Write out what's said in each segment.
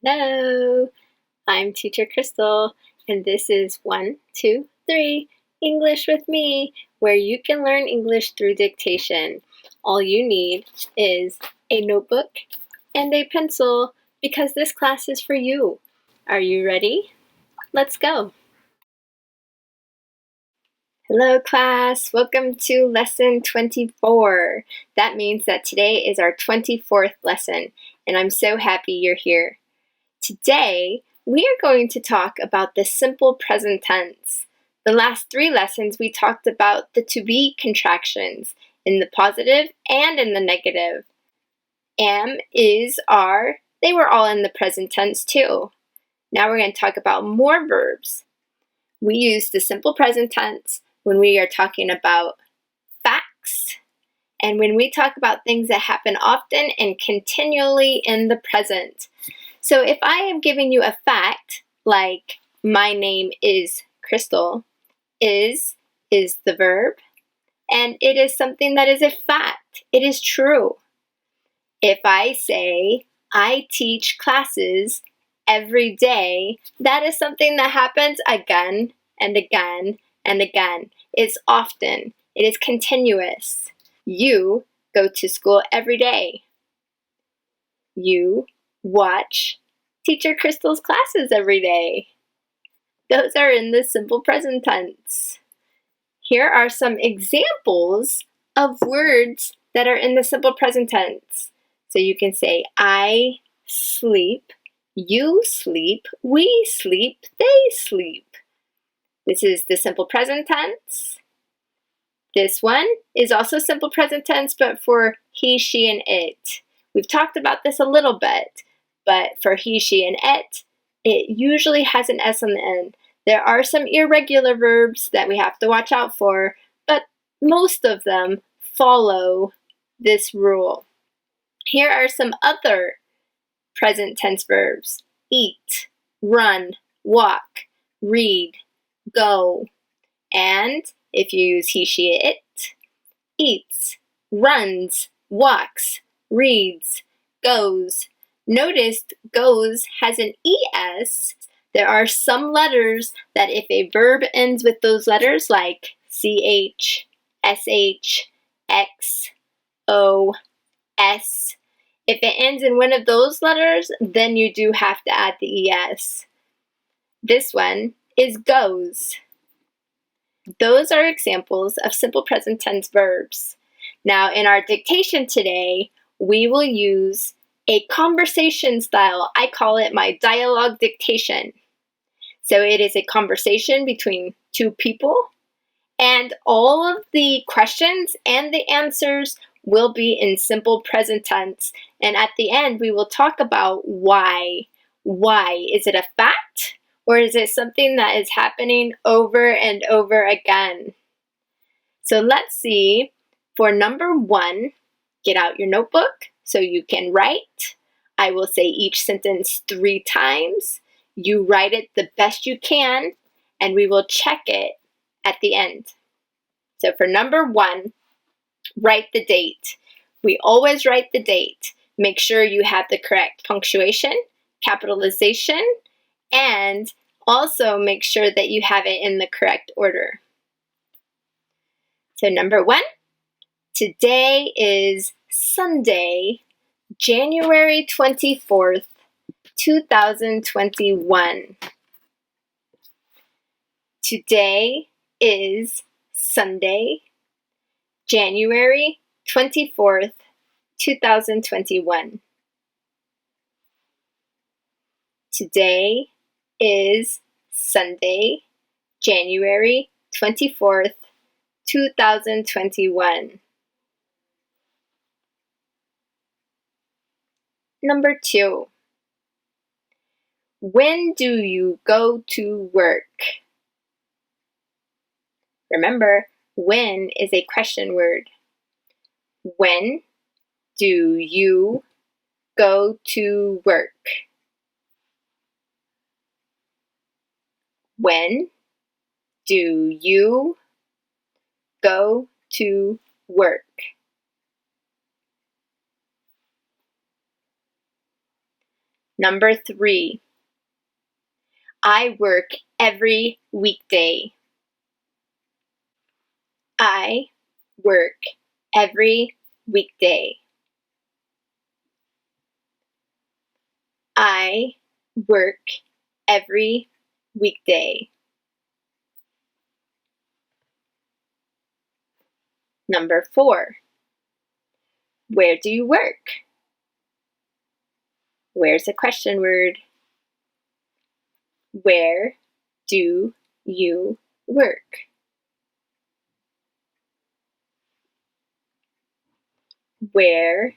Hello, I'm Teacher Crystal, and this is 1, 2, 3 English with me, where you can learn English through dictation. All you need is a notebook and a pencil because this class is for you. Are you ready? Let's go. Hello class, welcome to lesson 24. That means that today is our 24th lesson, and I'm so happy you're here. Today, we are going to talk about the simple present tense. The last 3 lessons we talked about the to be contractions in the positive and in the negative. Am, is, are, they were all in the present tense too. Now we're going to talk about more verbs. We use the simple present tense when we are talking about facts and when we talk about things that happen often and continually in the present. So if I am giving you a fact, like my name is Crystal, is the verb, and it is something that is a fact. It is true. If I say, I teach classes every day, that is something that happens again and again and again. It's often. It is continuous. You go to school every day. You watch Teacher Crystal's classes every day. Those are in the simple present tense. Here are some examples of words that are in the simple present tense. So you can say, I sleep, you sleep, we sleep, they sleep. This is the simple present tense. This one is also simple present tense, but for he, she, and it. We've talked about this a little bit, but for he, she, and it usually has an S on the end. There are some irregular verbs that we have to watch out for, but most of them follow this rule. Here are some other present tense verbs: eat, run, walk, read, go. And if you use he, she, it, eats, runs, walks, reads, goes. Notice goes has an ES. There are some letters that if a verb ends with those letters like CH, SH, X, O, S, if it ends in one of those letters, then you do have to add the ES. This one is goes. Those are examples of simple present tense verbs. Now in our dictation today, we will use a conversation style. I call it my dialogue dictation. So it is a conversation between 2 people, and all of the questions and the answers will be in simple present tense. And at the end, we will talk about why. Why? Is it a fact? Or is it something that is happening over and over again? So let's see. For number 1, get out your notebook so you can write. I will say each sentence 3 times. You write it the best you can, and we will check it at the end. So for number 1, write the date. We always write the date. Make sure you have the correct punctuation, capitalization, and also make sure that you have it in the correct order. So number 1, today is Sunday, January 24th, 2021. Today is Sunday, January 24th, 2021. Today is Sunday, January 24th, 2021. Number 2. When do you go to work? Remember, when is a question word. When do you go to work? When do you go to work? Number 3, I work every weekday. I work every weekday. I work every weekday. Number 4, where do you work? Where's a question word? Where do you work? Where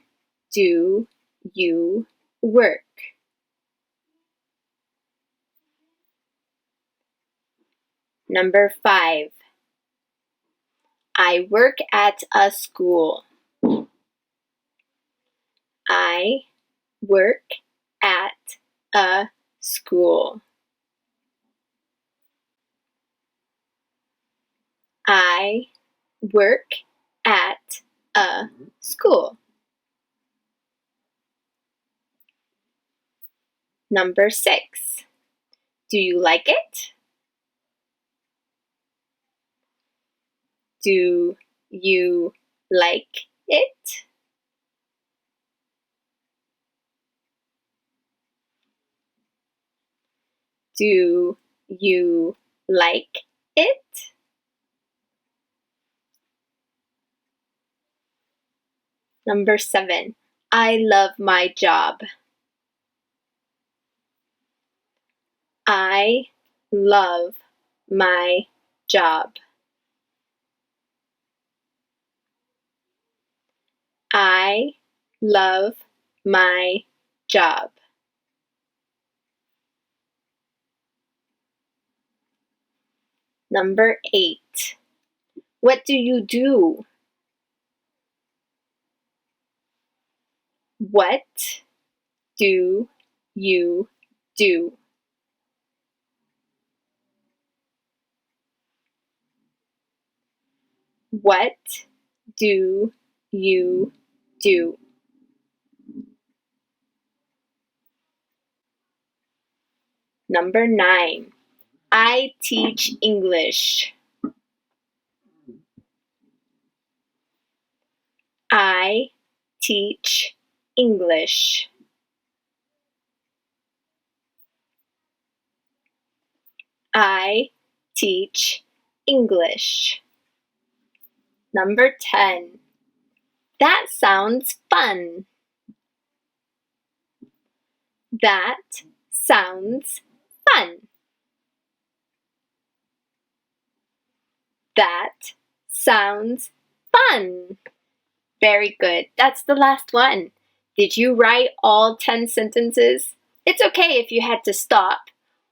do you work? Number 5, I work at a school. I work at a school. I work at a school. Number 6, do you like it? Do you like it? Do you like it? Number 7, I love my job. I love my job. I love my job. Number 8, what do you do? What do you do? What do you do? Number 9, I teach English. I teach English. I teach English. Number 10, that sounds fun. That sounds fun. That sounds fun. Very good. That's the last one. Did you write all 10 sentences? It's okay if you had to stop,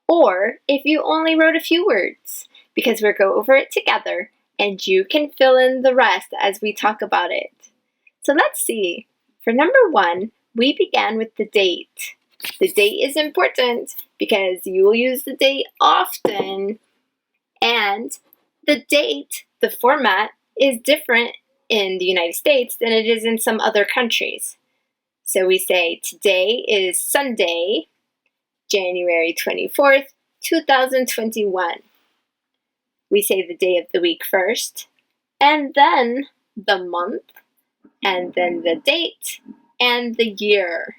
or if you only wrote a few words, because we'll go over it together and you can fill in the rest as we talk about it. So let's see. For number 1, we began with the date. The date is important because you will use the date often, and the date, the format, is different in the United States than it is in some other countries. So we say today is Sunday, January 24th, 2021. We say the day of the week first, and then the month, and then the date, and the year.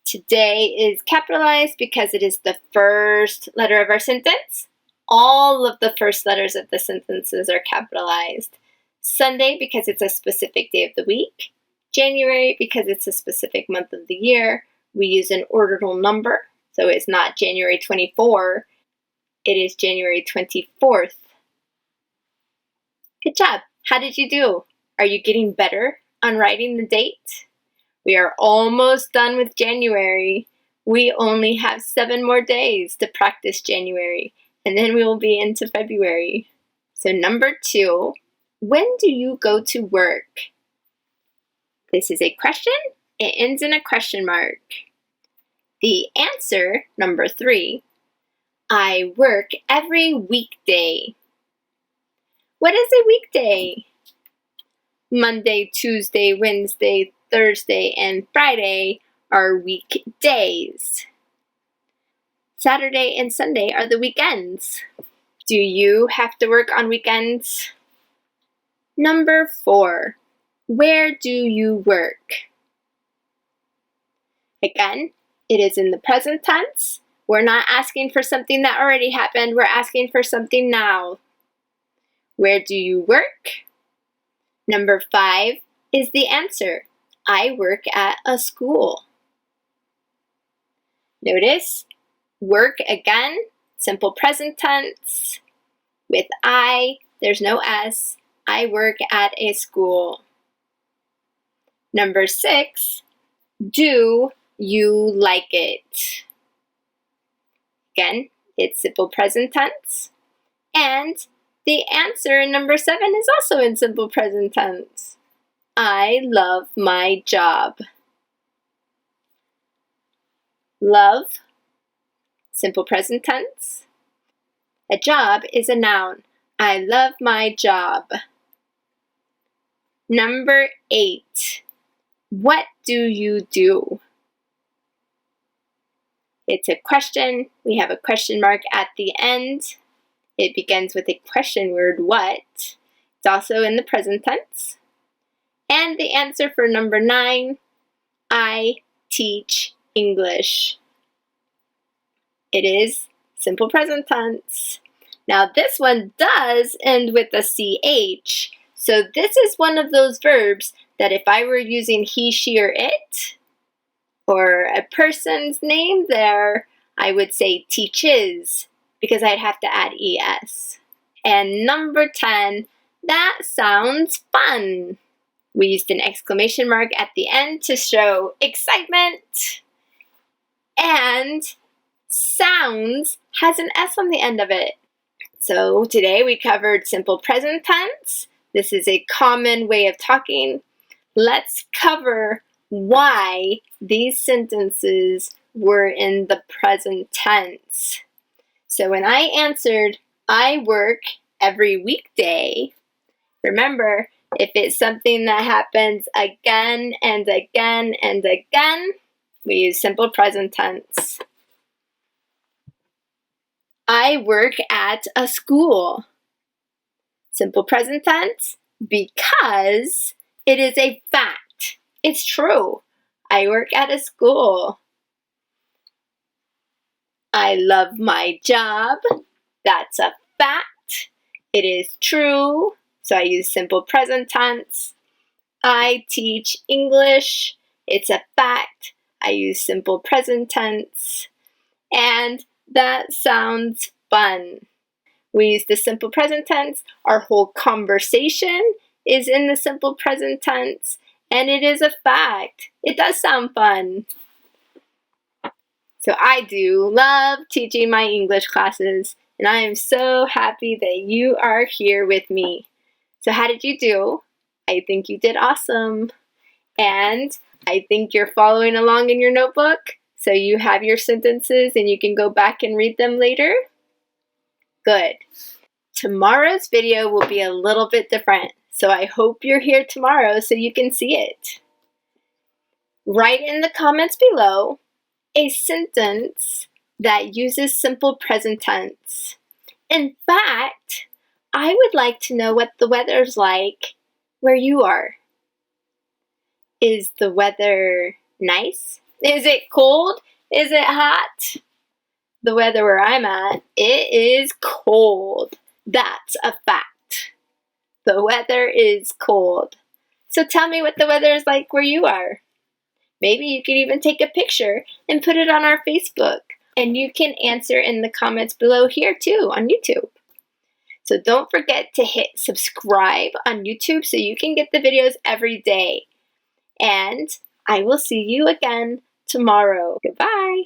Today is capitalized because it is the first letter of our sentence. All of the first letters of the sentences are capitalized. Sunday because it's a specific day of the week. January because it's a specific month of the year. We use an ordinal number, so it's not January 24, it is January 24th. Good job. How did you do? Are you getting better on writing the date? We are almost done with January. We only have 7 more days to practice January, and then we will be into February. So number 2, when do you go to work? This is a question. It ends in a question mark. The answer, number 3, I work every weekday. What is a weekday? Monday, Tuesday, Wednesday, Thursday, and Friday are weekdays. Saturday and Sunday are the weekends. Do you have to work on weekends? Number 4, where do you work? Again, it is in the present tense. We're not asking for something that already happened. We're asking for something now. Where do you work? Number 5 is the answer. I work at a school. Notice, work again, simple present tense. With I, there's no S. I work at a school. Number 6, do you like it? Again, it's simple present tense. And the answer in number 7 is also in simple present tense. I love my job. Love, simple present tense. A job is a noun. I love my job. Number 8, what do you do? It's a question. We have a question mark at the end. It begins with a question word, what. It's also in the present tense. And the answer for number 9, I teach English. It is simple present tense. Now this one does end with a CH. So this is one of those verbs that if I were using he, she, or it, or a person's name there, I would say teaches, because I'd have to add ES. And number 10, that sounds fun. We used an exclamation mark at the end to show excitement. And sounds has an S on the end of it. So today we covered simple present tense. This is a common way of talking. Let's cover why these sentences were in the present tense. So when I answered, I work every weekday, remember, if it's something that happens again and again and again, we use simple present tense. I work at a school. Simple present tense, because it is a fact. It's true. I work at a school. I love my job. That's a fact. It is true. So I use simple present tense. I teach English. It's a fact. I use simple present tense. And that sounds fun. We use the simple present tense. Our whole conversation is in the simple present tense. And it is a fact. It does sound fun. So I do love teaching my English classes. And I am so happy that you are here with me. So how did you do? I think you did awesome. And I think you're following along in your notebook. So you have your sentences and you can go back and read them later. Good. Tomorrow's video will be a little bit different. So I hope you're here tomorrow so you can see it. Write in the comments below a sentence that uses simple present tense. In fact, I would like to know what the weather's like where you are. Is the weather nice? Is it cold? Is it hot? The weather where I'm at, it is cold. That's a fact. The weather is cold. So tell me what the weather is like where you are. Maybe you could even take a picture and put it on our Facebook. And you can answer in the comments below here too on YouTube. So don't forget to hit subscribe on YouTube so you can get the videos every day. And I will see you again tomorrow. Goodbye.